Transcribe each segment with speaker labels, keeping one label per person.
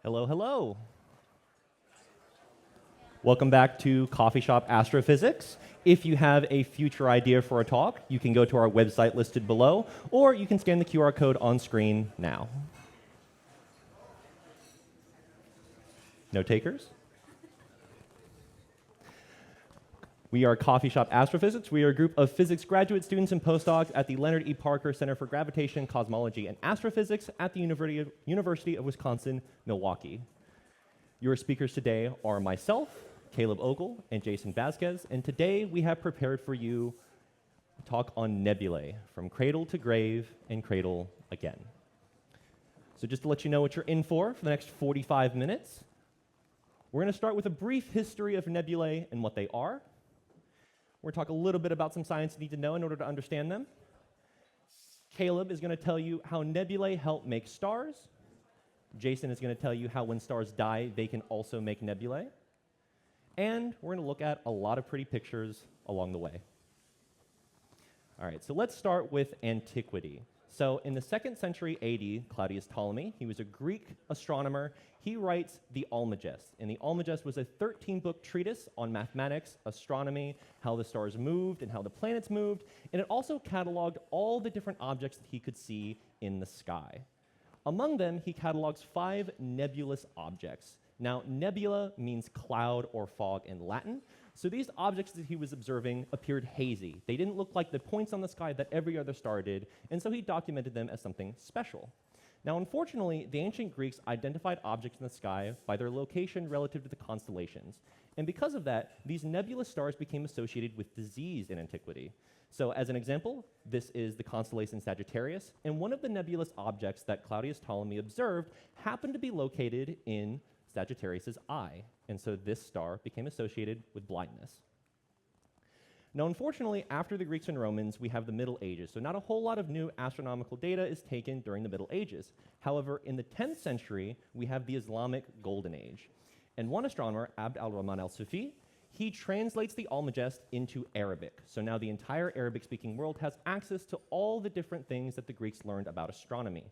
Speaker 1: Hello, hello. Welcome back to CoffeeShop Astrophysics. If you have a future idea for a talk, you can go to our website listed below, or you can scan the QR code on screen now. No takers? We are CoffeeShop Astrophysics. We are a group of physics graduate students and postdocs at the Leonard E. Parker Center for Gravitation, Cosmology, and Astrophysics at the University of Wisconsin-Milwaukee. Your speakers today are myself, Caleb Ogle, and Jason Vasquez, and today we have prepared for you a talk on nebulae, from cradle to grave and cradle again. So just to let you know what you're in for the next 45 minutes, we're going to start with a brief history of nebulae and what they are. We're going to talk a little bit about some science you need to know in order to understand them. Caleb is going to tell you how nebulae help make stars. Jason is going to tell you how when stars die, they can also make nebulae. And we're going to look at a lot of pretty pictures along the way. All right, so let's start with antiquity. So in the 2nd century AD, Claudius Ptolemy, he was a Greek astronomer. He writes the Almagest, and the Almagest was a 13-book treatise on mathematics, astronomy, how the stars moved and how the planets moved, and it also cataloged all the different objects that he could see in the sky. Among them, he catalogs 5 nebulous objects. Now, nebula means cloud or fog in Latin, so these objects that he was observing appeared hazy. They didn't look like the points on the sky that every other star did, and so he documented them as something special. Now, unfortunately, the ancient Greeks identified objects in the sky by their location relative to the constellations, and because of that, these nebulous stars became associated with disease in antiquity. So as an example, this is the constellation Sagittarius, and one of the nebulous objects that Claudius Ptolemy observed happened to be located in Sagittarius's eye, and so this star became associated with blindness. Now, unfortunately, after the Greeks and Romans, we have the Middle Ages, so not a whole lot of new astronomical data is taken during the Middle Ages. However, in the 10th century, we have the Islamic Golden Age, and one astronomer, Abd al-Rahman al-Sufi, he translates the Almagest into Arabic. So now the entire Arabic-speaking world has access to all the different things that the Greeks learned about astronomy.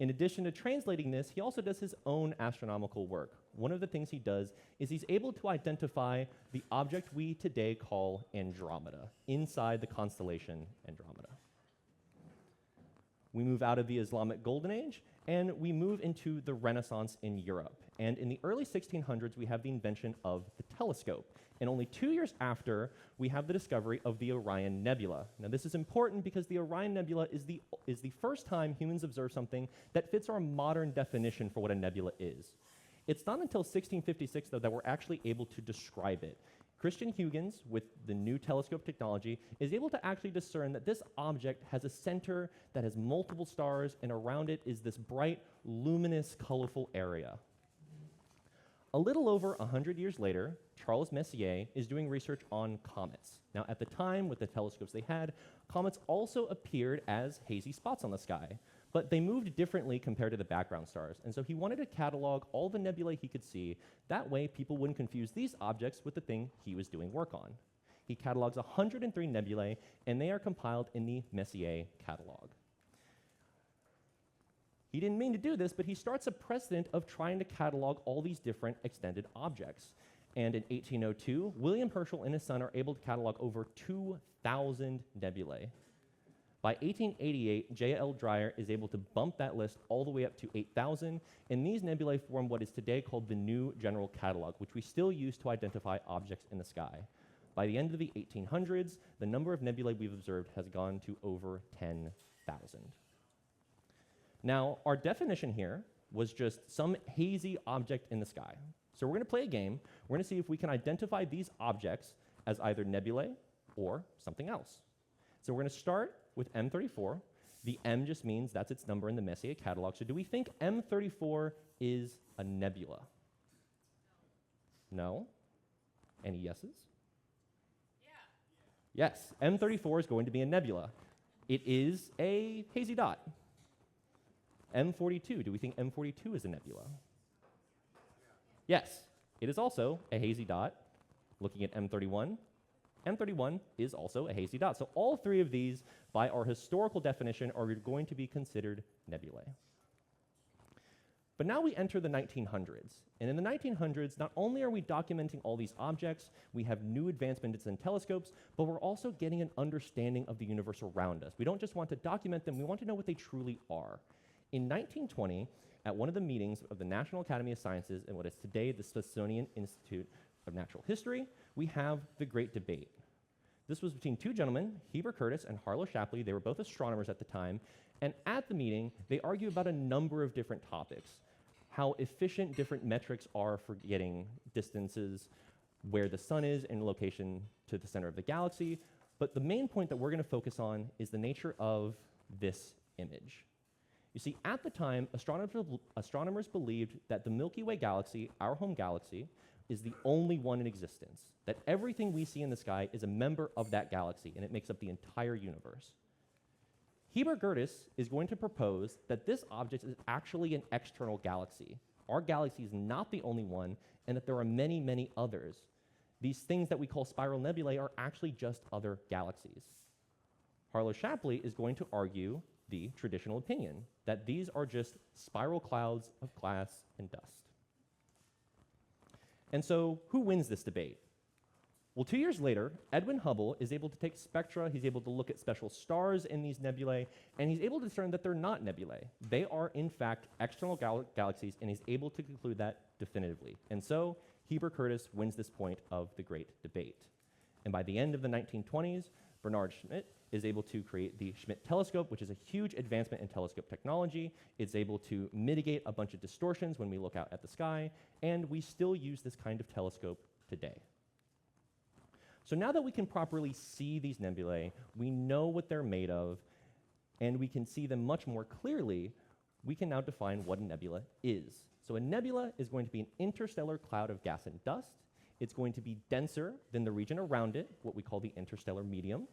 Speaker 1: In addition to translating this, he also does his own astronomical work. One of the things he does is he's able to identify the object we today call Andromeda inside the constellation Andromeda. We move out of the Islamic Golden Age, and we move into the Renaissance in Europe. And in the early 1600s, we have the invention of the telescope. And only 2 years after, we have the discovery of the Orion Nebula. Now, this is important because the Orion Nebula is the first time humans observe something that fits our modern definition for what a nebula is. It's not until 1656, though, that we're actually able to describe it. Christian Huygens, with the new telescope technology, is able to actually discern that this object has a center that has multiple stars, and around it is this bright, luminous, colorful area. A little over 100 years later, Charles Messier is doing research on comets. Now, at the time, with the telescopes they had, comets also appeared as hazy spots on the sky, but they moved differently compared to the background stars, and so he wanted to catalog all the nebulae he could see. That way, people wouldn't confuse these objects with the thing he was doing work on. He catalogs 103 nebulae, and they are compiled in the Messier catalog. He didn't mean to do this, but he starts a precedent of trying to catalog all these different extended objects. And in 1802, William Herschel and his son are able to catalog over 2,000 nebulae. By 1888, J.L. Dreyer is able to bump that list all the way up to 8,000, and these nebulae form what is today called the New General Catalog, which we still use to identify objects in the sky. By the end of the 1800s, the number of nebulae we've observed has gone to over 10,000. Now, our definition here was just some hazy object in the sky. So we're going to play a game. We're going to see if we can identify these objects as either nebulae or something else. So we're going to start with M34. The M just means that's its number in the Messier catalog. So do we think M34 is a nebula? No? Any yeses? Yeah. Yes, M34 is going to be a nebula. It is a hazy dot. M42, do we think M42 is a nebula? Yes, it is also a hazy dot. Looking at M31, M31 is also a hazy dot. So all 3 of these, by our historical definition, are going to be considered nebulae. But now we enter the 1900s. And in the 1900s, not only are we documenting all these objects, we have new advancements in telescopes, but we're also getting an understanding of the universe around us. We don't just want to document them, we want to know what they truly are. In 1920, at one of the meetings of the National Academy of Sciences and what is today the Smithsonian Institute of Natural History, we have the Great Debate. This was between two gentlemen, Heber Curtis and Harlow Shapley. They were both astronomers at the time. And at the meeting, they argue about a number of different topics. How efficient different metrics are for getting distances, where the sun is in location to the center of the galaxy. But the main point that we're going to focus on is the nature of this image. You see, at the time, astronomers believed that the Milky Way galaxy, our home galaxy, is the only one in existence, that everything we see in the sky is a member of that galaxy, and it makes up the entire universe. Heber Curtis is going to propose that this object is actually an external galaxy. Our galaxy is not the only one, and that there are many, many others. These things that we call spiral nebulae are actually just other galaxies. Harlow Shapley is going to argue the traditional opinion, that these are just spiral clouds of gas and dust. And so, who wins this debate? Well, 2 years later, Edwin Hubble is able to take spectra, he's able to look at special stars in these nebulae, and he's able to discern that they're not nebulae. They are, in fact, external galaxies, and he's able to conclude that definitively. And so, Heber Curtis wins this point of the Great Debate. And by the end of the 1920s, Bernard Schmidt is able to create the Schmidt telescope, which is a huge advancement in telescope technology. It's able to mitigate a bunch of distortions when we look out at the sky, and we still use this kind of telescope today. So now that we can properly see these nebulae, we know what they're made of, and we can see them much more clearly, we can now define what a nebula is. So a nebula is going to be an interstellar cloud of gas and dust. It's going to be denser than the region around it, what we call the interstellar medium.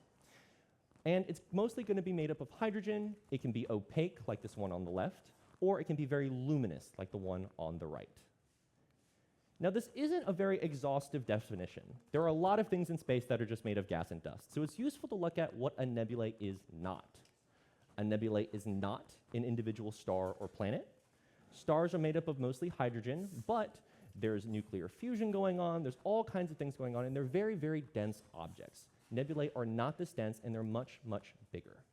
Speaker 1: And it's mostly going to be made up of hydrogen. It can be opaque, like this one on the left, or it can be very luminous, like the one on the right. Now, this isn't a very exhaustive definition. There are a lot of things in space that are just made of gas and dust, so it's useful to look at what a nebula is not. A nebula is not an individual star or planet. Stars are made up of mostly hydrogen, but there's nuclear fusion going on, there's all kinds of things going on, and they're very, very dense objects. Nebulae are not this dense, and they're much, much bigger.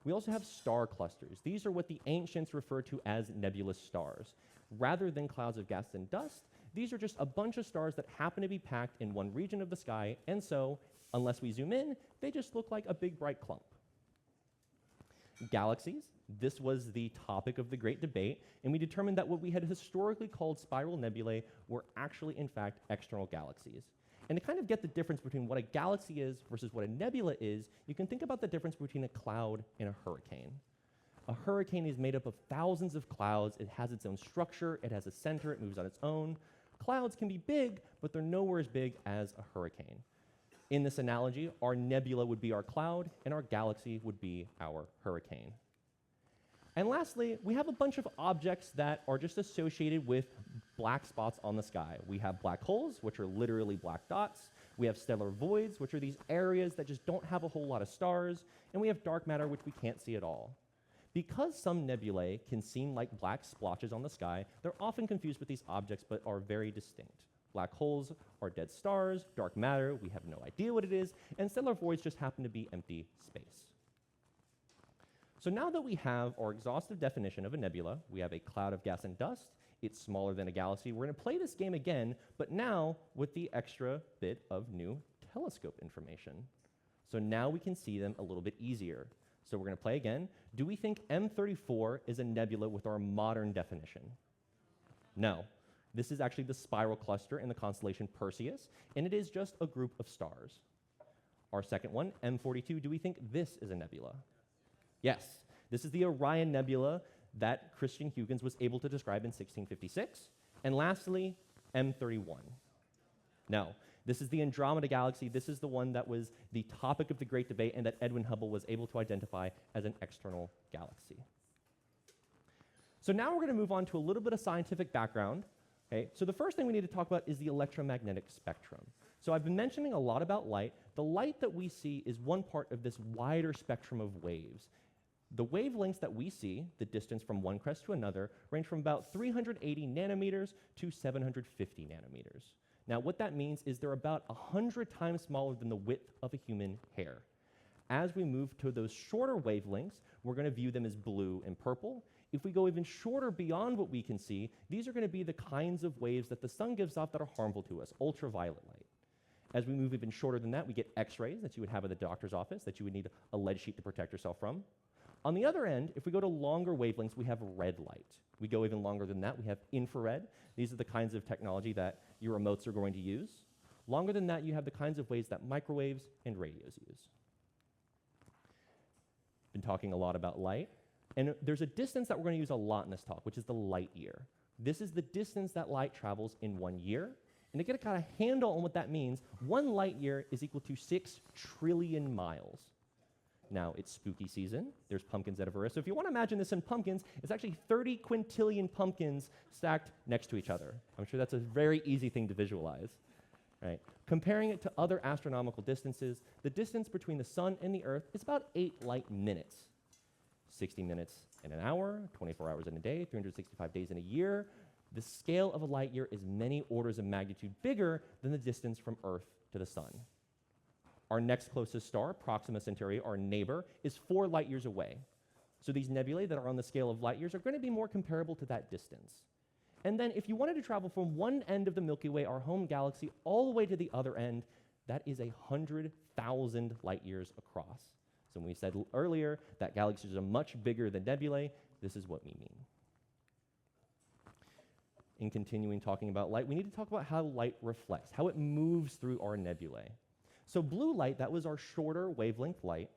Speaker 1: We also have star clusters. These are what the ancients referred to as nebulous stars. Rather than clouds of gas and dust, these are just a bunch of stars that happen to be packed in one region of the sky, and so, unless we zoom in, they just look like a big bright clump. Galaxies. This was the topic of the Great Debate, and we determined that what we had historically called spiral nebulae were actually, in fact, external galaxies. And to kind of get the difference between what a galaxy is versus what a nebula is, you can think about the difference between a cloud and a hurricane. A hurricane is made up of thousands of clouds. It has its own structure. It has a center. It moves on its own. Clouds can be big, but they're nowhere as big as a hurricane. In this analogy, our nebula would be our cloud, and our galaxy would be our hurricane. And lastly, we have a bunch of objects that are just associated with black spots on the sky. We have black holes, which are literally black dots. We have stellar voids, which are these areas that just don't have a whole lot of stars. And we have dark matter, which we can't see at all. Because some nebulae can seem like black splotches on the sky, they're often confused with these objects, but are very distinct. Black holes are dead stars, dark matter, we have no idea what it is, and stellar voids just happen to be empty space. So now that we have our exhaustive definition of a nebula, we have a cloud of gas and dust, it's smaller than a galaxy, we're going to play this game again, but now with the extra bit of new telescope information. So now we can see them a little bit easier. So we're going to play again. Do we think M34 is a nebula with our modern definition? No. This is actually the spiral cluster in the constellation Perseus, and it is just a group of stars. Our second one, M42, do we think this is a nebula? Yes. This is the Orion Nebula that Christian Huygens was able to describe in 1656. And lastly, M31. No. This is the Andromeda Galaxy. This is the one that was the topic of the Great Debate and that Edwin Hubble was able to identify as an external galaxy. So now we're going to move on to a little bit of scientific background. Okay? So the first thing we need to talk about is the electromagnetic spectrum. So I've been mentioning a lot about light. The light that we see is one part of this wider spectrum of waves. The wavelengths that we see, the distance from one crest to another, range from about 380 nanometers to 750 nanometers. Now, what that means is they're about 100 times smaller than the width of a human hair. As we move to those shorter wavelengths, we're going to view them as blue and purple. If we go even shorter beyond what we can see, these are going to be the kinds of waves that the sun gives off that are harmful to us, ultraviolet light. As we move even shorter than that, we get X-rays that you would have at the doctor's office, that you would need a lead sheet to protect yourself from. On the other end, if we go to longer wavelengths, we have red light. We go even longer than that, we have infrared. These are the kinds of technology that your remotes are going to use. Longer than that, you have the kinds of waves that microwaves and radios use. Been talking a lot about light. And there's a distance that we're going to use a lot in this talk, which is the light year. This is the distance that light travels in 1 year. And to get a kind of handle on what that means, 1 light year is equal to 6 trillion miles. Now, it's spooky season. There's pumpkins everywhere. So if you want to imagine this in pumpkins, it's actually 30 quintillion pumpkins stacked next to each other. I'm sure that's a very easy thing to visualize. Right? Comparing it to other astronomical distances, the distance between the sun and the Earth is about 8 light minutes. 60 minutes in an hour, 24 hours in a day, 365 days in a year. The scale of a light year is many orders of magnitude bigger than the distance from Earth to the sun. Our next closest star, Proxima Centauri, our neighbor, is 4 light years away. So these nebulae that are on the scale of light years are going to be more comparable to that distance. And then if you wanted to travel from one end of the Milky Way, our home galaxy, all the way to the other end, that is 100,000 light years across. So when we said earlier that galaxies are much bigger than nebulae, this is what we mean. In continuing talking about light, we need to talk about how light reflects, how it moves through our nebulae. So blue light, that was our shorter wavelength light.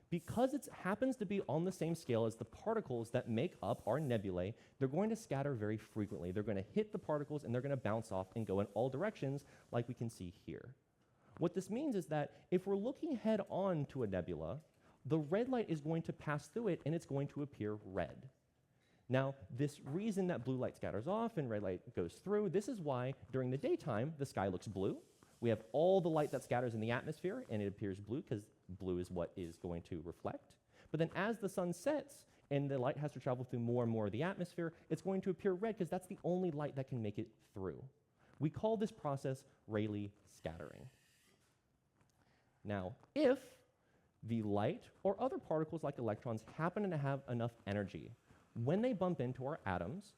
Speaker 1: Because it happens to be on the same scale as the particles that make up our nebulae, they're going to scatter very frequently. They're going to hit the particles and they're going to bounce off and go in all directions, like we can see here. What this means is that if we're looking head on to a nebula, the red light is going to pass through it and it's going to appear red. Now, this reason that blue light scatters off and red light goes through, this is why during the daytime the sky looks blue. We have all the light that scatters in the atmosphere and it appears blue because blue is what is going to reflect. But then as the sun sets and the light has to travel through more and more of the atmosphere, it's going to appear red because that's the only light that can make it through. We call this process Rayleigh scattering. Now, if the light or other particles like electrons happen to have enough energy, when they bump into our atoms,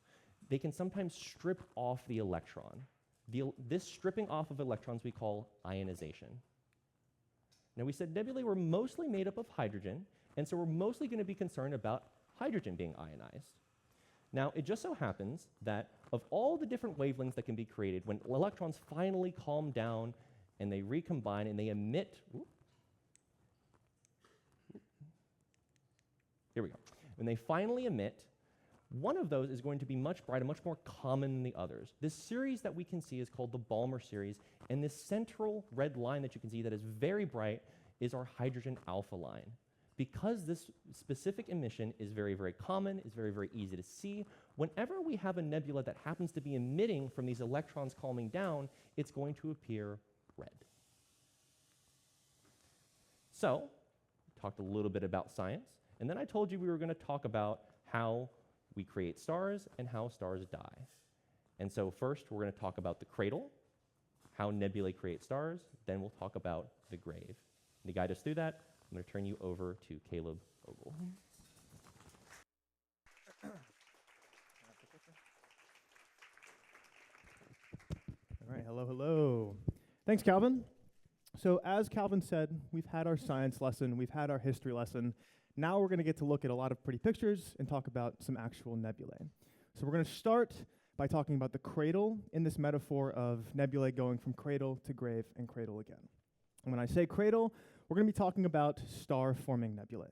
Speaker 1: they can sometimes strip off the electron. This stripping off of electrons we call ionization. Now, we said nebulae were mostly made up of hydrogen, and so we're mostly going to be concerned about hydrogen being ionized. Now, it just so happens that of all the different wavelengths that can be created, when electrons finally calm down and they recombine and they emit, here we go. When they finally emit, one of those is going to be much brighter, much more common than the others. This series that we can see is called the Balmer series, and this central red line that you can see that is very bright is our hydrogen alpha line. Because this specific emission is very, very common, is very, very easy to see, whenever we have a nebula that happens to be emitting from these electrons calming down, it's going to appear red. So, we talked a little bit about science, and then I told you we were going to talk about how we create stars and how stars die. And so first, we're going to talk about the cradle, how nebulae create stars, then we'll talk about the grave. And to guide us through that, I'm going to turn you over to Caleb Ogle.
Speaker 2: All right, hello, hello. Thanks, Calvin. So as Calvin said, we've had our science lesson, we've had our history lesson. Now we're going to get to look at a lot of pretty pictures and talk about some actual nebulae. So we're going to start by talking about the cradle in this metaphor of nebulae going from cradle to grave and cradle again. And when I say cradle, we're going to be talking about star-forming nebulae.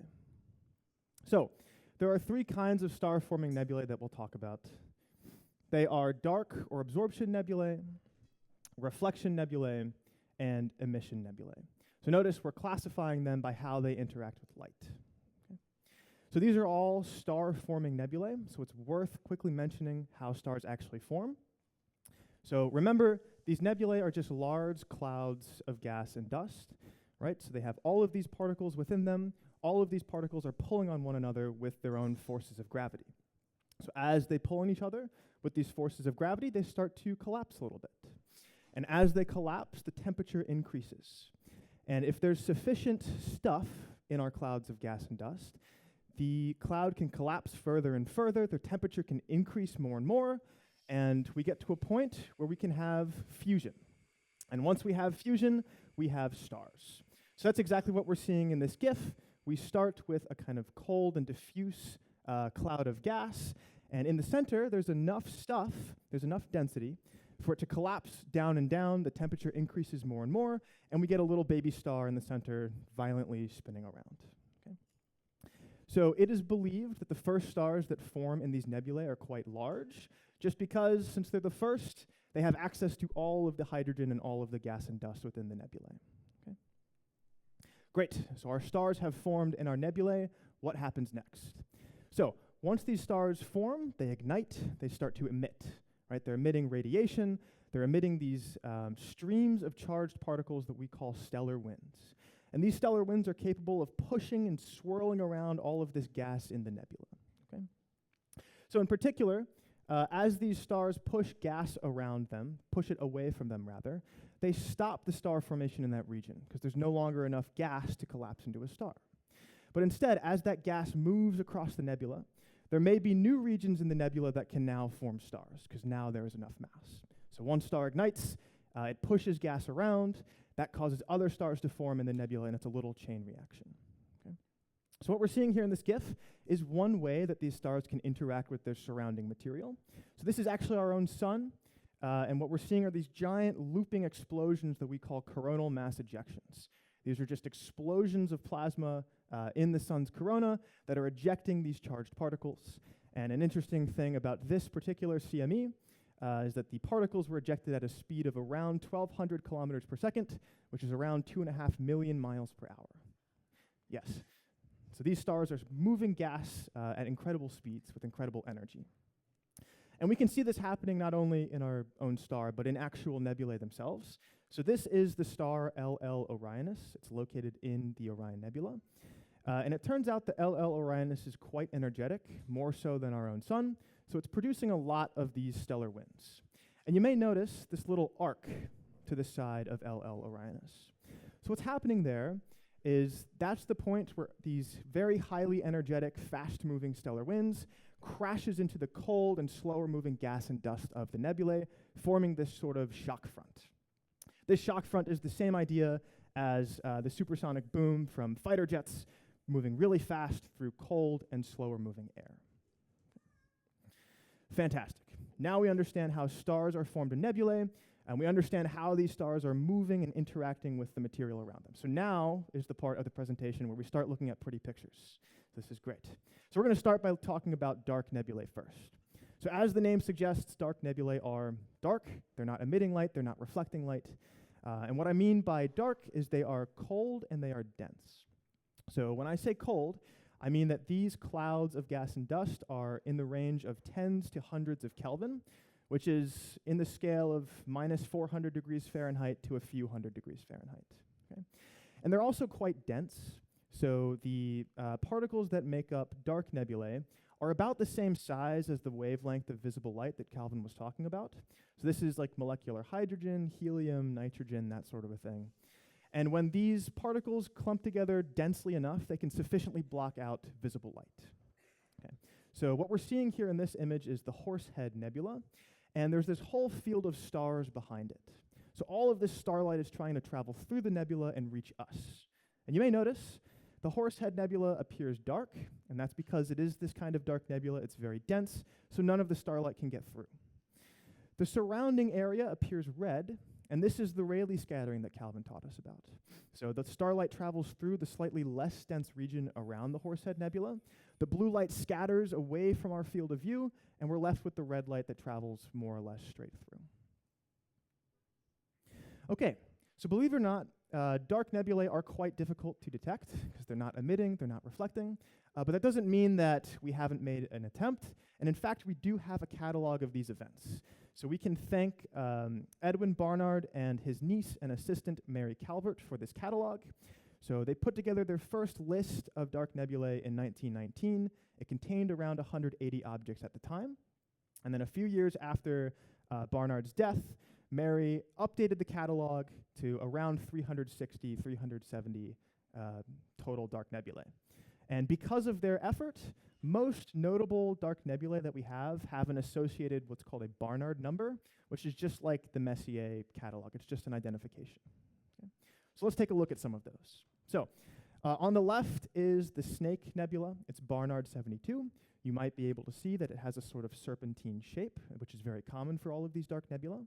Speaker 2: So there are 3 kinds of star-forming nebulae that we'll talk about. They are dark or absorption nebulae, reflection nebulae, and emission nebulae. So notice we're classifying them by how they interact with light. So these are all star-forming nebulae, so it's worth quickly mentioning how stars actually form. So remember, these nebulae are just large clouds of gas and dust, right? So they have all of these particles within them. all of these particles are pulling on one another with their own forces of gravity. So as they pull on each other with these forces of gravity, they start to collapse a little bit. And as they collapse, the temperature increases. And if there's sufficient stuff in our clouds of gas and dust, the cloud can collapse further and further, the temperature can increase more and more, and we get to a point where we can have fusion. And once we have fusion, we have stars. So that's exactly what we're seeing in this GIF. We start with a kind of cold and diffuse cloud of gas, and in the center, there's enough stuff, there's enough density for it to collapse down and down, the temperature increases more and more, and we get a little baby star in the center violently spinning around. Okay? So it is believed that the first stars that form in these nebulae are quite large, just because, since they're the first, they have access to all of the hydrogen and all of the gas and dust within the nebulae. Okay? Great, so our stars have formed in our nebulae. What happens next? So once these stars form, they ignite, they start to emit. Right? They're emitting radiation, they're emitting these streams of charged particles that we call stellar winds. And these stellar winds are capable of pushing and swirling around all of this gas in the nebula. Okay? So in particular, as these stars push gas around them, push it away from them rather, they stop the star formation in that region because there's no longer enough gas to collapse into a star. But instead, as that gas moves across the nebula, there may be new regions in the nebula that can now form stars, because now there is enough mass. So one star ignites, it pushes gas around, that causes other stars to form in the nebula, and it's a little chain reaction. Okay? So what we're seeing here in this GIF is one way that these stars can interact with their surrounding material. So this is actually our own sun, and what we're seeing are these giant looping explosions that we call coronal mass ejections. These are just explosions of plasma in the sun's corona that are ejecting these charged particles. And an interesting thing about this particular CME is that the particles were ejected at a speed of around 1,200 kilometers per second, which is around 2.5 million miles per hour. Yes. So these stars are moving gas at incredible speeds with incredible energy. And we can see this happening not only in our own star, but in actual nebulae themselves. So this is the star LL Orionis. It's located in the Orion Nebula. And it turns out that LL Orionis is quite energetic, more so than our own sun, so it's producing a lot of these stellar winds. And you may notice this little arc to the side of LL Orionis. So what's happening there is that's the point where these very highly energetic, fast-moving stellar winds crashes into the cold and slower-moving gas and dust of the nebulae, forming this sort of shock front. This shock front is the same idea as the supersonic boom from fighter jets moving really fast through cold and slower-moving air. Fantastic. Now we understand how stars are formed in nebulae, and we understand how these stars are moving and interacting with the material around them. So now is the part of the presentation where we start looking at pretty pictures. This is great. So we're going to start by talking about dark nebulae first. So as the name suggests, dark nebulae are dark. They're not emitting light. They're not reflecting light. And what I mean by dark is they are cold and they are dense. So when I say cold, I mean that these clouds of gas and dust are in the range of tens to hundreds of Kelvin, which is in the scale of minus 400 degrees Fahrenheit to a few hundred degrees Fahrenheit. Okay? And they're also quite dense. So the particles that make up dark nebulae are about the same size as the wavelength of visible light that Calvin was talking about. So this is like molecular hydrogen, helium, nitrogen, that sort of a thing. And when these particles clump together densely enough, they can sufficiently block out visible light. Okay. So what we're seeing here in this image is the Horsehead Nebula, and there's this whole field of stars behind it. So all of this starlight is trying to travel through the nebula and reach us. And you may notice the Horsehead Nebula appears dark, and that's because it is this kind of dark nebula. It's very dense, so none of the starlight can get through. The surrounding area appears red, and this is the Rayleigh scattering that Calvin taught us about. So the starlight travels through the slightly less dense region around the Horsehead Nebula. The blue light scatters away from our field of view, and we're left with the red light that travels more or less straight through. Okay, so believe it or not, dark nebulae are quite difficult to detect because they're not emitting, they're not reflecting. But that doesn't mean that we haven't made an attempt. And in fact, we do have a catalog of these events. So we can thank Edwin Barnard and his niece and assistant, Mary Calvert, for this catalog. So they put together their first list of dark nebulae in 1919. It contained around 180 objects at the time. And then a few years after Barnard's death, Mary updated the catalog to around 360, 370 total dark nebulae. And because of their effort, most notable dark nebulae that we have an associated what's called a Barnard number, which is just like the Messier catalog. It's just an identification. Okay? So let's take a look at some of those. So on the left is the Snake Nebula. It's Barnard 72. You might be able to see that it has a sort of serpentine shape, which is very common for all of these dark nebula.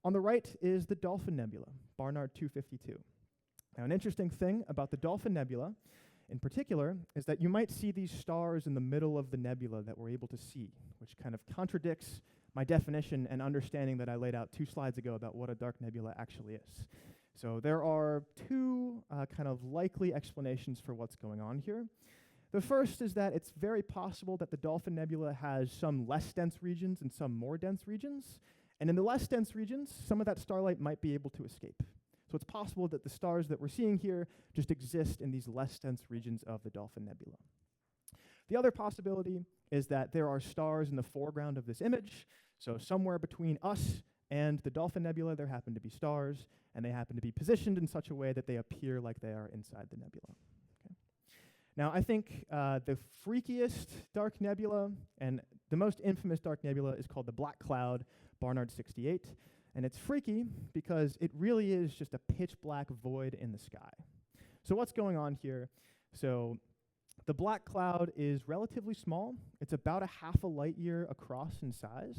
Speaker 2: On the right is the Dolphin Nebula, Barnard 252. Now, an interesting thing about the Dolphin Nebula in particular is that you might see these stars in the middle of the nebula that we're able to see, which kind of contradicts my definition and understanding that I laid out 2 slides ago about what a dark nebula actually is. So there are 2 kind of likely explanations for what's going on here. The first is that it's very possible that the Dolphin Nebula has some less dense regions and some more dense regions. And in the less dense regions, some of that starlight might be able to escape. So it's possible that the stars that we're seeing here just exist in these less dense regions of the Dolphin Nebula. The other possibility is that there are stars in the foreground of this image. So somewhere between us and the Dolphin Nebula, there happen to be stars, and they happen to be positioned in such a way that they appear like they are inside the nebula. Okay. Now, I think the freakiest dark nebula and the most infamous dark nebula is called the Black Cloud, Barnard 68. And it's freaky because it really is just a pitch black void in the sky. So what's going on here? So the black cloud is relatively small. It's about a half a light year across in size,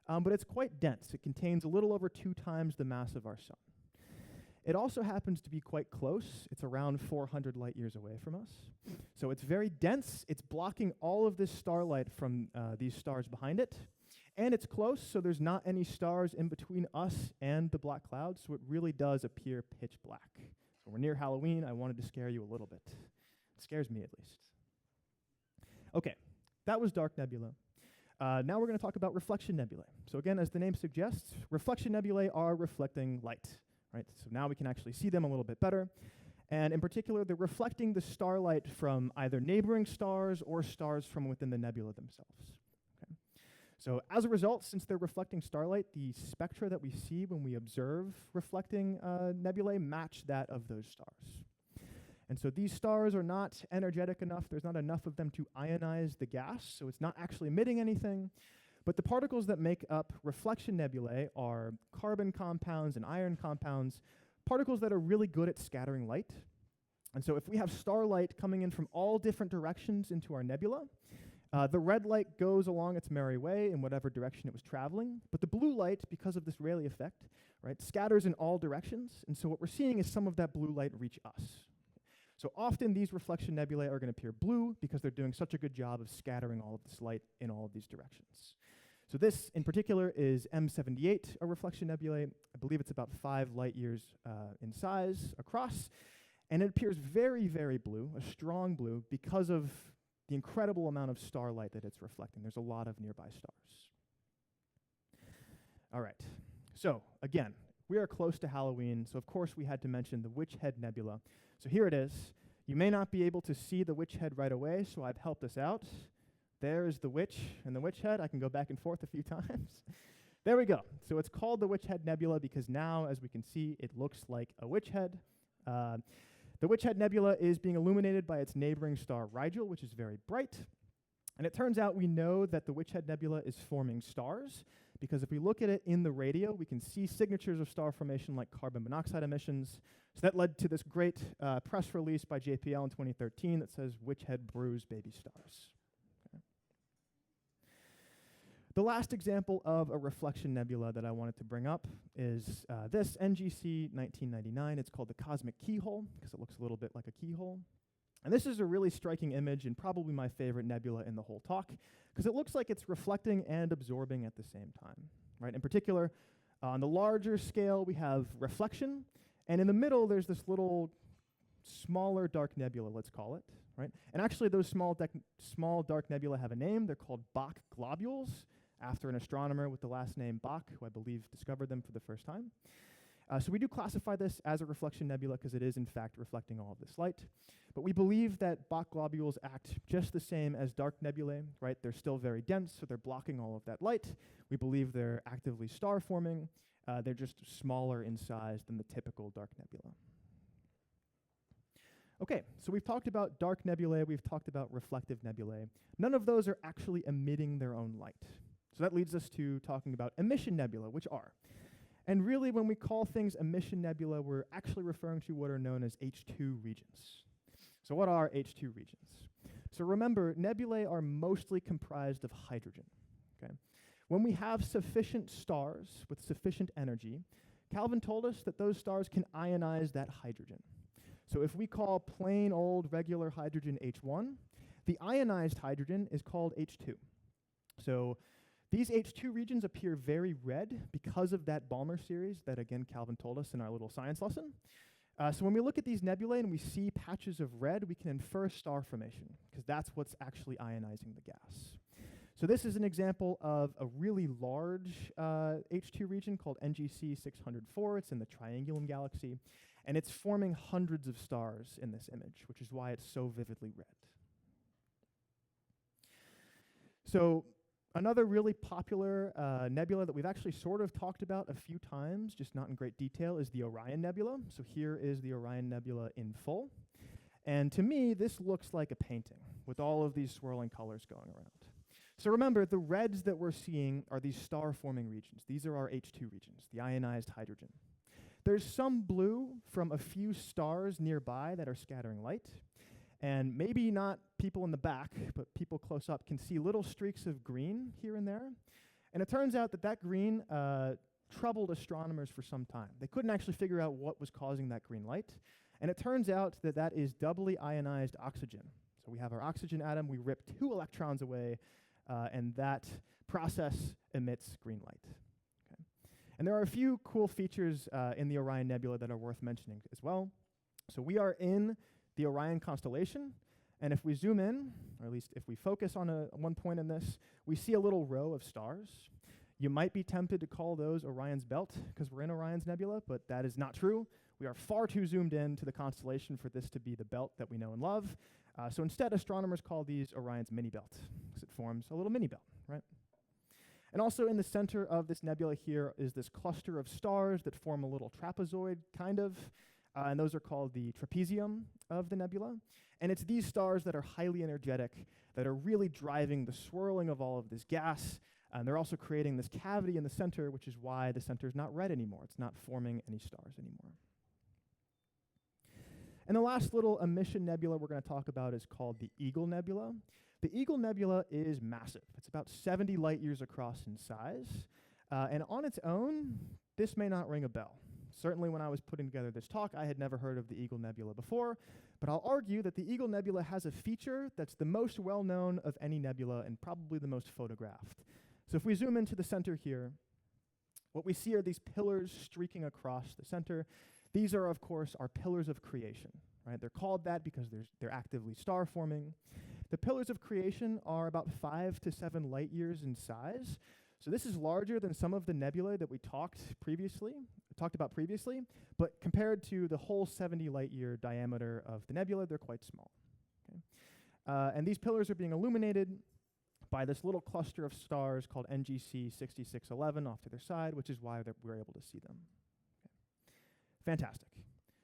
Speaker 2: but it's quite dense. It contains a little over 2 times the mass of our sun. It also happens to be quite close. It's around 400 light years away from us. So it's very dense. It's blocking all of this starlight from these stars behind it. And it's close, so there's not any stars in between us and the black cloud, so it really does appear pitch black. So we're near Halloween. I wanted to scare you a little bit. It scares me, at least. Okay, that was dark nebula. Now we're going to talk about reflection nebulae. So again, as the name suggests, reflection nebulae are reflecting light, right? So now we can actually see them a little bit better. And in particular, they're reflecting the starlight from either neighboring stars or stars from within the nebula themselves. So as a result, since they're reflecting starlight, the spectra that we see when we observe reflecting nebulae match that of those stars. And so these stars are not energetic enough. There's not enough of them to ionize the gas, so it's not actually emitting anything. But the particles that make up reflection nebulae are carbon compounds and iron compounds, particles that are really good at scattering light. And so if we have starlight coming in from all different directions into our nebula, the red light goes along its merry way in whatever direction it was traveling, but the blue light, because of this Rayleigh effect, right, scatters in all directions, and so what we're seeing is some of that blue light reach us. So often these reflection nebulae are going to appear blue because they're doing such a good job of scattering all of this light in all of these directions. So this, in particular, is M78, a reflection nebulae. I believe it's about 5 light years in size across, and it appears very, very blue, a strong blue, because of the incredible amount of starlight that it's reflecting. There's a lot of nearby stars. All right, so again, we are close to Halloween, so of course we had to mention the Witch Head Nebula. So here it is. You may not be able to see the witch head right away, so I've helped us out. There's the witch and the witch head. I can go back and forth a few times. There we go. So it's called the Witch Head Nebula because now, as we can see, it looks like a witch head. The Witch Head Nebula is being illuminated by its neighboring star Rigel, which is very bright. And it turns out we know that the Witch Head Nebula is forming stars, because if we look at it in the radio, we can see signatures of star formation like carbon monoxide emissions. So that led to this great press release by JPL in 2013 that says, "Witch Head brews baby stars." Okay. The last example of a reflection nebula that I wanted to bring up is this NGC 1999. It's called the Cosmic Keyhole because it looks a little bit like a keyhole. And this is a really striking image and probably my favorite nebula in the whole talk because it looks like it's reflecting and absorbing at the same time, right? In particular, on the larger scale, we have reflection, and in the middle, there's this little smaller dark nebula, let's call it, right? And actually, those small dark nebula have a name. They're called Bok globules, after an astronomer with the last name Bok, who I believe discovered them for the first time. So we do classify this as a reflection nebula because it is in fact reflecting all of this light. But we believe that Bok globules act just the same as dark nebulae, right? They're still very dense, so they're blocking all of that light. We believe they're actively star forming. They're just smaller in size than the typical dark nebula. Okay, so we've talked about dark nebulae, we've talked about reflective nebulae. None of those are actually emitting their own light. So that leads us to talking about emission nebula, which are. And really, when we call things emission nebula, we're actually referring to what are known as H2 regions. So what are H2 regions? So remember, nebulae are mostly comprised of hydrogen. Okay? When we have sufficient stars with sufficient energy, Calvin told us that those stars can ionize that hydrogen. So if we call plain old regular hydrogen H1, the ionized hydrogen is called H2. So these H2 regions appear very red because of that Balmer series that, again, Calvin told us in our little science lesson. So when we look at these nebulae and we see patches of red, we can infer star formation, because that's what's actually ionizing the gas. So this is an example of a really large H2 region called NGC 604. It's in the Triangulum galaxy, and it's forming hundreds of stars in this image, which is why it's so vividly red. So another really popular nebula that we've actually sort of talked about a few times, just not in great detail, is the Orion Nebula. So here is the Orion Nebula in full. And to me, this looks like a painting with all of these swirling colors going around. So remember, the reds that we're seeing are these star-forming regions. These are our H2 regions, the ionized hydrogen. There's some blue from a few stars nearby that are scattering light. And maybe not people in the back, but people close up can see little streaks of green here and there. And it turns out that that green troubled astronomers for some time. They couldn't actually figure out what was causing that green light. And it turns out that that is doubly ionized oxygen. So we have our oxygen atom, we rip 2 electrons away, and that process emits green light. Okay. And there are a few cool features in the Orion Nebula that are worth mentioning as well. So we are in the Orion constellation, and if we zoom in, or at least if we focus on one point in this, we see a little row of stars. You might be tempted to call those Orion's belt because we're in Orion's nebula, but that is not true. We are far too zoomed in to the constellation for this to be the belt that we know and love. So instead, astronomers call these Orion's mini belt because it forms a little mini belt, right? And also in the center of this nebula here is this cluster of stars that form a little trapezoid, kind of, and those are called the trapezium of the nebula. And it's these stars that are highly energetic, that are really driving the swirling of all of this gas, and they're also creating this cavity in the center, which is why the center is not red anymore. It's not forming any stars anymore. And the last little emission nebula we're going to talk about is called the Eagle Nebula. The Eagle Nebula is massive. It's about 70 light years across in size. And on its own, this may not ring a bell. Certainly when I was putting together this talk, I had never heard of the Eagle Nebula before, but I'll argue that the Eagle Nebula has a feature that's the most well-known of any nebula and probably the most photographed. So if we zoom into the center here, what we see are these pillars streaking across the center. These are, of course, our pillars of creation, right? They're called that because they're actively star forming. The pillars of creation are about 5 to 7 light years in size. So this is larger than some of the nebulae that we talked about previously, but compared to the whole 70 light year diameter of the nebula, they're quite small. Okay? And these pillars are being illuminated by this little cluster of stars called NGC 6611 off to their side, which is why we're able to see them. Okay. Fantastic.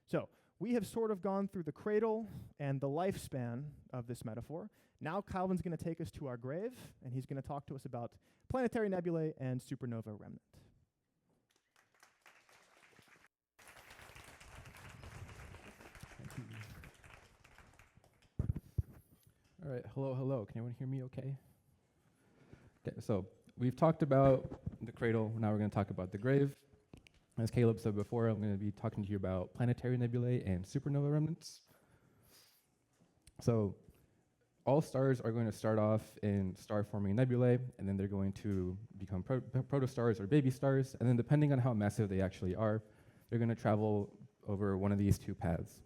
Speaker 2: So we have sort of gone through the cradle and the lifespan of this metaphor. Now Calvin's going to take us to our grave, and he's going to talk to us about planetary nebulae and supernova remnant.
Speaker 3: All right, hello. Can everyone hear me okay? Okay, so we've talked about the cradle. Now we're going to talk about the grave. As Caleb said before, I'm going to be talking to you about planetary nebulae and supernova remnants. So all stars are going to start off in star-forming nebulae, and then they're going to become protostars or baby stars, and then depending on how massive they actually are, they're going to travel over one of these 2 paths.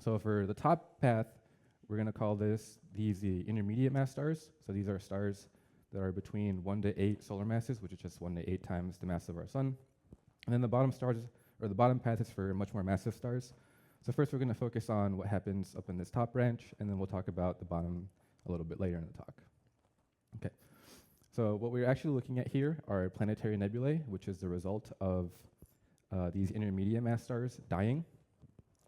Speaker 3: So for the top path, we're going to call these the intermediate mass stars. So these are stars that are between 1 to 8 solar masses, which is just 1 to 8 times the mass of our sun. And then the bottom stars or the bottom path is for much more massive stars. So first we're going to focus on what happens up in this top branch, and then we'll talk about the bottom a little bit later in the talk. Okay. So what we're actually looking at here are planetary nebulae, which is the result of these intermediate mass stars dying.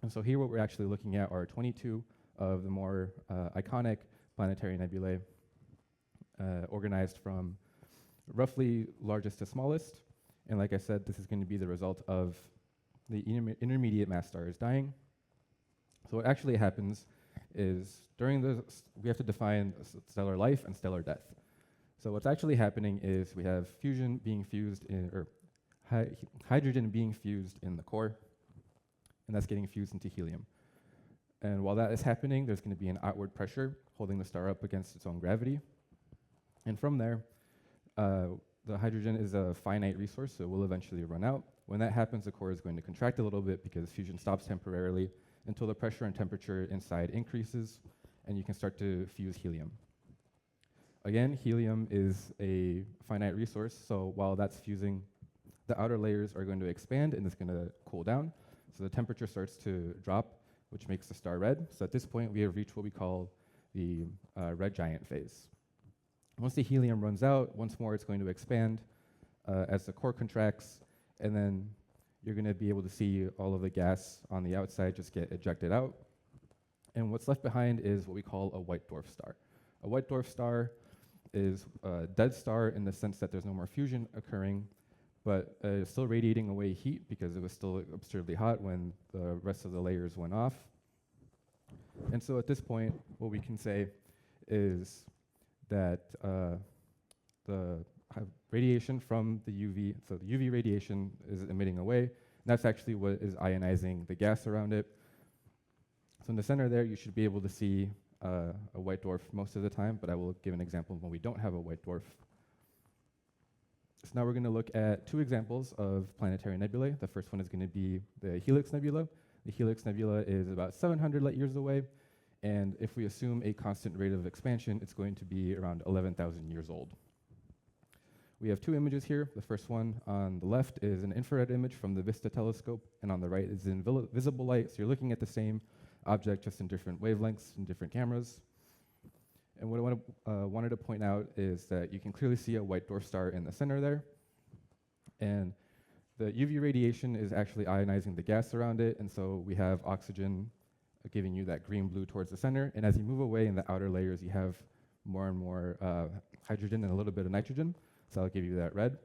Speaker 3: And so here what we're actually looking at are 22 of the more iconic planetary nebulae organized from roughly largest to smallest. And like I said, this is going to be the result of the intermediate mass stars dying. So what actually happens is we have to define stellar life and stellar death. So what's actually happening is we have fusion being fused in, or hydrogen being fused in the core, and that's getting fused into helium. And while that is happening, there's going to be an outward pressure holding the star up against its own gravity. And from there, the hydrogen is a finite resource, so it will eventually run out. When that happens, the core is going to contract a little bit because fusion stops temporarily until the pressure and temperature inside increases, and you can start to fuse helium. Again, helium is a finite resource, so while that's fusing, the outer layers are going to expand and it's going to cool down. So the temperature starts to drop, which makes the star red. So at this point, we have reached what we call the red giant phase. Once the helium runs out, once more it's going to expand as the core contracts, and then you're going to be able to see all of the gas on the outside just get ejected out. And what's left behind is what we call a white dwarf star. A white dwarf star is a dead star in the sense that there's no more fusion occurring, but it's still radiating away heat because it was still absurdly hot when the rest of the layers went off. And so at this point, what we can say is that the radiation from the UV, so the UV radiation is emitting away, and that's actually what is ionizing the gas around it. So in the center there, you should be able to see a white dwarf most of the time, but I will give an example when we don't have a white dwarf. So now we're going to look at two examples of planetary nebulae. The first one is going to be the Helix Nebula. The Helix Nebula is about 700 light years away, and if we assume a constant rate of expansion, it's going to be around 11,000 years old. We have two images here. The first one on the left is an infrared image from the Vista telescope, and on the right is visible light, so you're looking at the same object just in different wavelengths and different cameras. And what I wanted to point out is that you can clearly see a white dwarf star in the center there. And the UV radiation is actually ionizing the gas around it, and so we have oxygen giving you that green-blue towards the center. And as you move away in the outer layers, you have more and more hydrogen and a little bit of nitrogen, so I'll give you that red.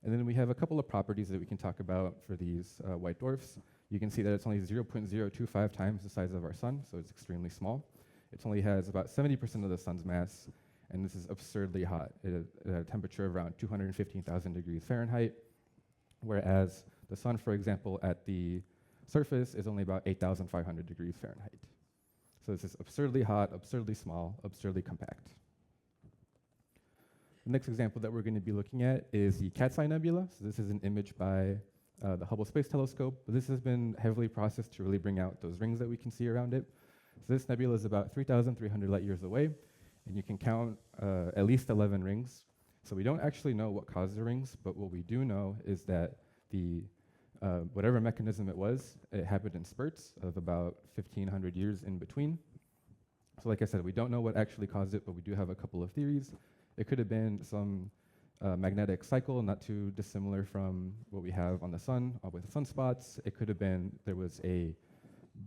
Speaker 3: And then we have a couple of properties that we can talk about for these white dwarfs. You can see that it's only 0.025 times the size of our sun, so it's extremely small. It only has about 70% of the sun's mass, and this is absurdly hot at a temperature of around 215,000 degrees Fahrenheit, whereas the sun, for example, at the surface is only about 8,500 degrees Fahrenheit. So this is absurdly hot, absurdly small, absurdly compact. The next example that we're going to be looking at is the Cat's Eye Nebula. So this is an image by the Hubble Space Telescope, but this has been heavily processed to really bring out those rings that we can see around it. So this nebula is about 3,300 light years away, and you can count at least 11 rings. So we don't actually know what caused the rings, but what we do know is that the whatever mechanism it was, it happened in spurts of about 1,500 years in between. So like I said, we don't know what actually caused it, but we do have a couple of theories. It could have been some magnetic cycle, not too dissimilar from what we have on the sun with sunspots. It could have been there was a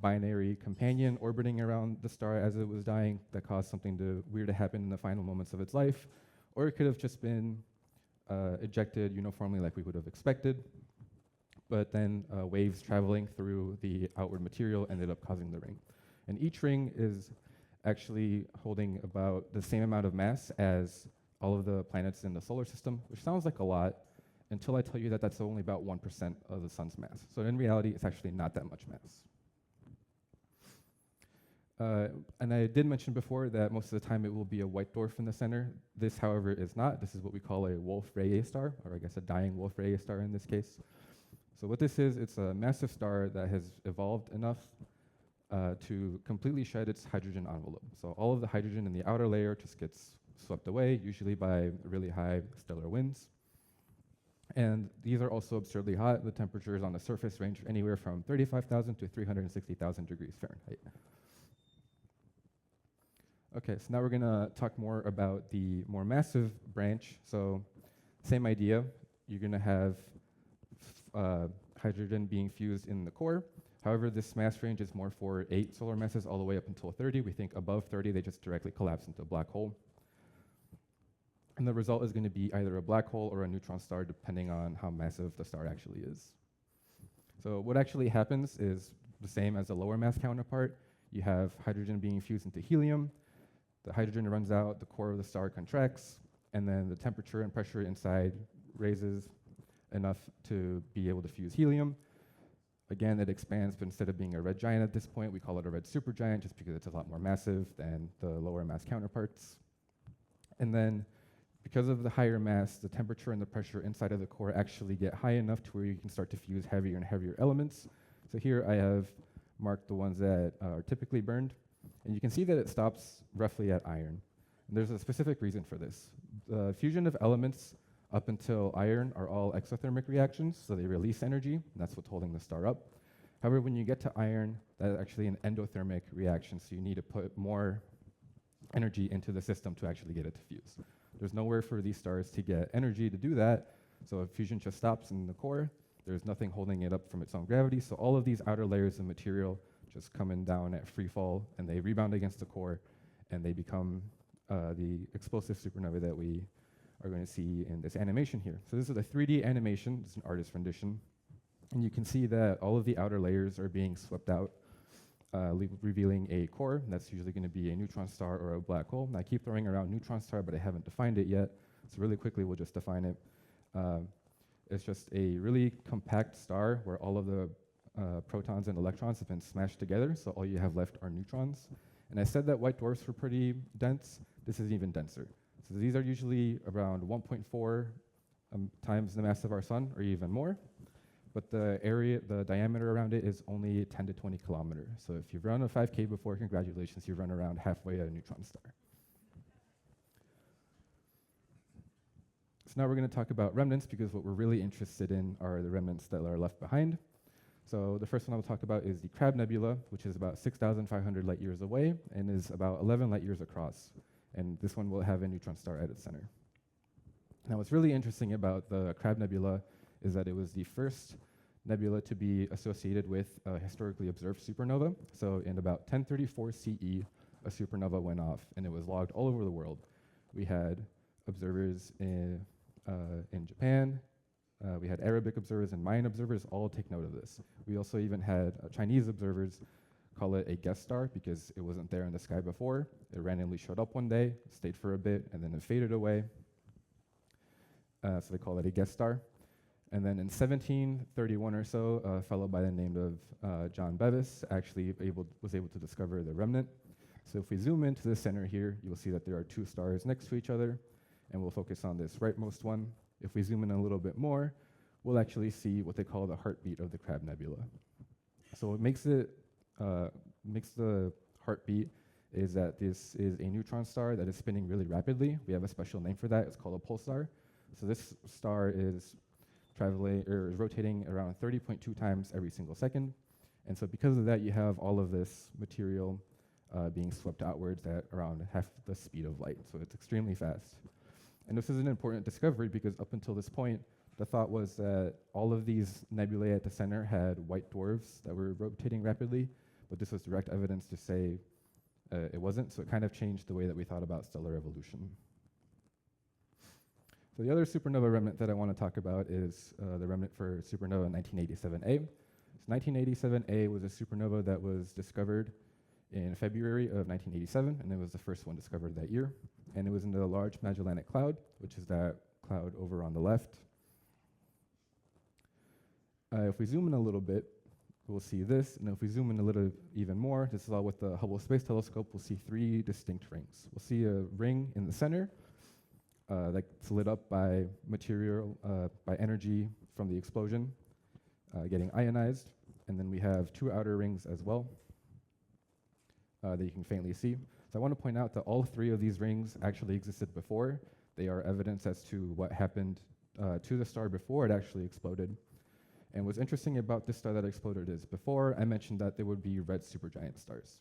Speaker 3: binary companion orbiting around the star as it was dying that caused something weird to happen in the final moments of its life. Or it could have just been ejected uniformly like we would have expected, but then waves traveling through the outward material ended up causing the ring. And each ring is actually holding about the same amount of mass as all of the planets in the solar system, which sounds like a lot until I tell you that that's only about 1% of the sun's mass. So in reality, it's actually not that much mass. And I did mention before that most of the time it will be a white dwarf in the center. This, however, is not. This is what we call a Wolf-Rayet star, or I guess a dying Wolf-Rayet star in this case. So what this is, it's a massive star that has evolved enough to completely shed its hydrogen envelope. So all of the hydrogen in the outer layer just gets swept away, usually by really high stellar winds. And these are also absurdly hot. The temperatures on the surface range anywhere from 35,000 to 360,000 degrees Fahrenheit. Okay, so now we're gonna talk more about the more massive branch. So same idea, you're gonna have hydrogen being fused in the core. However, this mass range is more for 8 solar masses all the way up until 30. We think above 30, they just directly collapse into a black hole. And the result is going to be either a black hole or a neutron star, depending on how massive the star actually is. So what actually happens is the same as the lower mass counterpart. You have hydrogen being fused into helium. The hydrogen runs out, the core of the star contracts, and then the temperature and pressure inside raises enough to be able to fuse helium. Again, it expands, but instead of being a red giant at this point, we call it a red supergiant just because it's a lot more massive than the lower mass counterparts. And then, because of the higher mass, the temperature and the pressure inside of the core actually get high enough to where you can start to fuse heavier and heavier elements. So here I have marked the ones that are typically burned, and you can see that it stops roughly at iron. And there's a specific reason for this. The fusion of elements up until iron are all exothermic reactions, so they release energy, and that's what's holding the star up. However, when you get to iron, that's actually an endothermic reaction, so you need to put more energy into the system to actually get it to fuse. There's nowhere for these stars to get energy to do that, so if fusion just stops in the core, there's nothing holding it up from its own gravity, so all of these outer layers of material just coming down at free fall, and they rebound against the core, and they become the explosive supernova that we are going to see in this animation here. So this is a 3D animation, it's an artist rendition, and you can see that all of the outer layers are being swept out, revealing a core. That's usually going to be a neutron star or a black hole. And I keep throwing around neutron star, but I haven't defined it yet, so really quickly we'll just define it. It's just a really compact star where all of the protons and electrons have been smashed together, so all you have left are neutrons. And I said that white dwarfs were pretty dense. This is even denser. So these are usually around 1.4 times the mass of our sun, or even more. But the area, the diameter around it is only 10 to 20 kilometers. So if you've run a 5K before, congratulations, you've run around halfway a neutron star. So now we're going to talk about remnants, because what we're really interested in are the remnants that are left behind. So the first one I'll talk about is the Crab Nebula, which is about 6,500 light years away and is about 11 light years across. And this one will have a neutron star at its center. Now what's really interesting about the Crab Nebula is that it was the first nebula to be associated with a historically observed supernova. So in about 1034 CE, a supernova went off, and it was logged all over the world. We had observers in Japan, we had Arabic observers and Mayan observers all take note of this. We also even had Chinese observers call it a guest star because it wasn't there in the sky before. It randomly showed up one day, stayed for a bit, and then it faded away. So they call it a guest star. And then in 1731 or so, a fellow by the name of John Bevis actually was able to discover the remnant. So if we zoom into the center here, you'll see that there are two stars next to each other, and we'll focus on this rightmost one. If we zoom in a little bit more, we'll actually see what they call the heartbeat of the Crab Nebula. So what makes the heartbeat is that this is a neutron star that is spinning really rapidly. We have a special name for that. It's called a pulsar. So this star is rotating around 30.2 times every single second. And so because of that, you have all of this material being swept outwards at around half the speed of light. So it's extremely fast. And this is an important discovery because up until this point, the thought was that all of these nebulae at the center had white dwarfs that were rotating rapidly, but this was direct evidence to say it wasn't, so it kind of changed the way that we thought about stellar evolution. So the other supernova remnant that I want to talk about is the remnant for supernova 1987A. So 1987A was a supernova that was discovered in February of 1987, and it was the first one discovered that year. And it was in the Large Magellanic Cloud, which is that cloud over on the left. If we zoom in a little bit, we'll see this. And if we zoom in a little even more, this is all with the Hubble Space Telescope, we'll see three distinct rings. We'll see a ring in the center that's lit up by material, by energy from the explosion getting ionized. And then we have two outer rings as well that you can faintly see. So I want to point out that all three of these rings actually existed before. They are evidence as to what happened to the star before it actually exploded. And what's interesting about this star that exploded is before I mentioned that there would be red supergiant stars.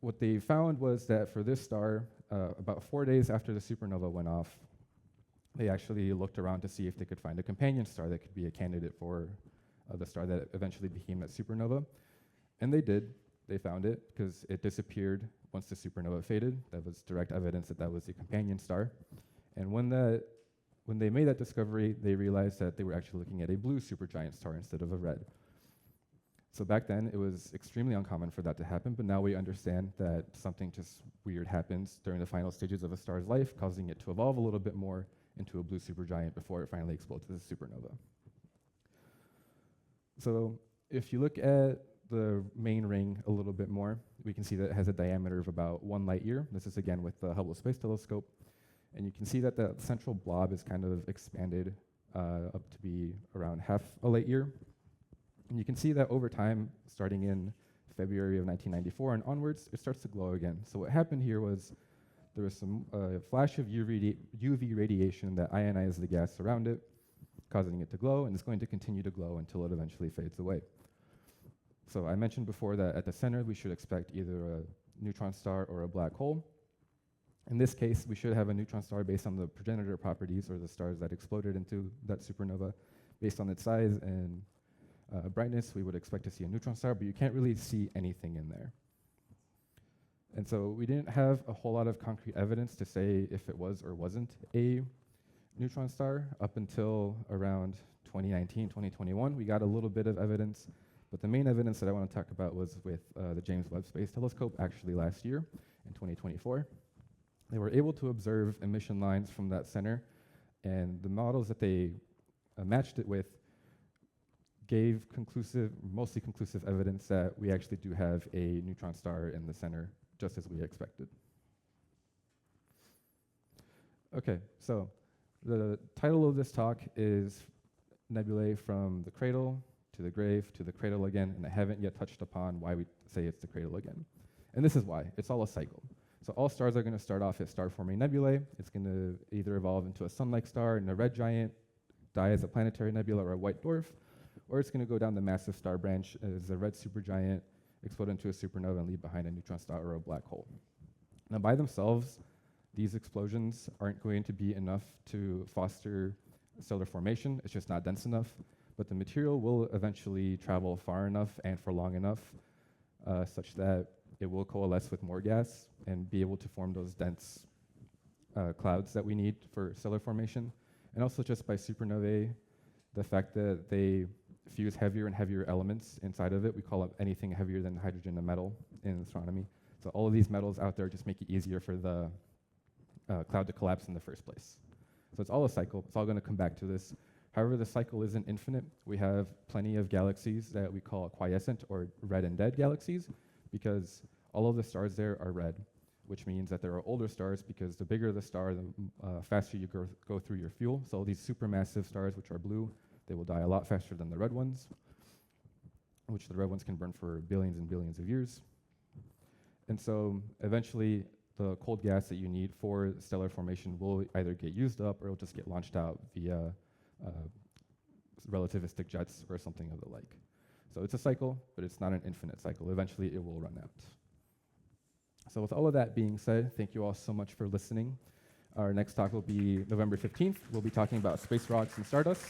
Speaker 3: What they found was that for this star, about 4 days after the supernova went off, they actually looked around to see if they could find a companion star that could be a candidate for the star that eventually became that supernova. And they did. They found it because it disappeared once the supernova faded. That was direct evidence that that was a companion star. And when they made that discovery, they realized that they were actually looking at a blue supergiant star instead of a red. So back then, it was extremely uncommon for that to happen, but now we understand that something just weird happens during the final stages of a star's life, causing it to evolve a little bit more into a blue supergiant before it finally explodes as a supernova. So if you look at the main ring a little bit more, we can see that it has a diameter of about 1 light year. This is again with the Hubble Space Telescope. And you can see that the central blob is kind of expanded up to be around half a light year. And you can see that over time, starting in February of 1994 and onwards, it starts to glow again. So what happened here was there was some flash of UV radiation that ionized the gas around it, causing it to glow, and it's going to continue to glow until it eventually fades away. So I mentioned before that at the center, we should expect either a neutron star or a black hole. In this case, we should have a neutron star based on the progenitor properties, or the stars that exploded into that supernova. Based on its size and brightness, we would expect to see a neutron star, but you can't really see anything in there. And so we didn't have a whole lot of concrete evidence to say if it was or wasn't a neutron star up until around 2019, 2021. We got a little bit of evidence, but the main evidence that I want to talk about was with the James Webb Space Telescope actually last year in 2024. They were able to observe emission lines from that center, and the models that they matched it with gave mostly conclusive evidence that we actually do have a neutron star in the center, just as we expected. Okay, so the title of this talk is Nebulae from the Cradle to the Grave to the Cradle again, and I haven't yet touched upon why we say it's the Cradle again. And this is why. It's all a cycle. So all stars are going to start off as star-forming nebulae. It's going to either evolve into a sun-like star and a red giant, die as a planetary nebula or a white dwarf, or it's going to go down the massive star branch as a red supergiant, explode into a supernova, and leave behind a neutron star or a black hole. Now, by themselves, these explosions aren't going to be enough to foster stellar formation. It's just not dense enough. But the material will eventually travel far enough and for long enough such that it will coalesce with more gas and be able to form those dense clouds that we need for stellar formation. And also just by supernovae, the fact that they fuse heavier and heavier elements inside of it. We call it anything heavier than hydrogen a metal in astronomy. So all of these metals out there just make it easier for the cloud to collapse in the first place. So it's all a cycle. It's all going to come back to this. However, the cycle isn't infinite. We have plenty of galaxies that we call quiescent or red and dead galaxies, because all of the stars there are red, which means that there are older stars, because the bigger the star, the faster you go through your fuel. So these supermassive stars, which are blue, they will die a lot faster than the red ones, which the red ones can burn for billions and billions of years. And so eventually, the cold gas that you need for stellar formation will either get used up or it'll just get launched out via relativistic jets or something of the like. So it's a cycle, but it's not an infinite cycle. Eventually, it will run out. So with all of that being said, thank you all so much for listening. Our next talk will be November 15th. We'll be talking about space rocks and stardust.